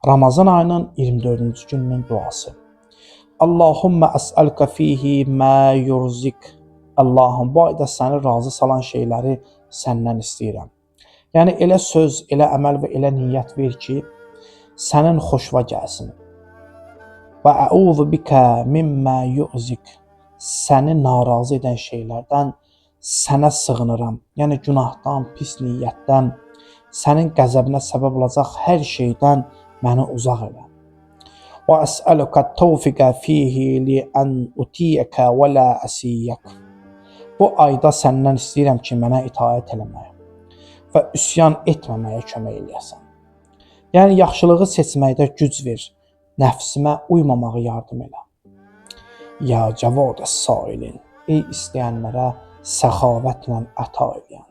Ramazan ayının 24-cü gününün duası. Allahumma əs'aluka fihi ma yurzik. Allahım, bu ayda səni razı salan şeyləri səndən istəyirəm. Yəni elə söz, elə əməl və elə niyyət ver ki, sənin xoşuna gəlsin. Və əuzu bika mimma yu'zik. Səni narazı edən şeylərdən sənə sığınıram. Yəni günahdan, pis niyyətdən, sənin qəzəbinə səbəb olacaq hər şeydən məni uzaq elə. Və əs'aluka tawfiqa fihi li an utiyaka və la asiyak. Bu ayda səndən istəyirəm ki, mənə itaət eləməyə və üsyan etməməyə kömək eləyəsən. Yəni yaxşılığı seçməkdə güc ver, nəfsimə uymamağı yardım elə. Ya cavad əs-sailin, ey istəyənlərə səxavətlə əta eləyən.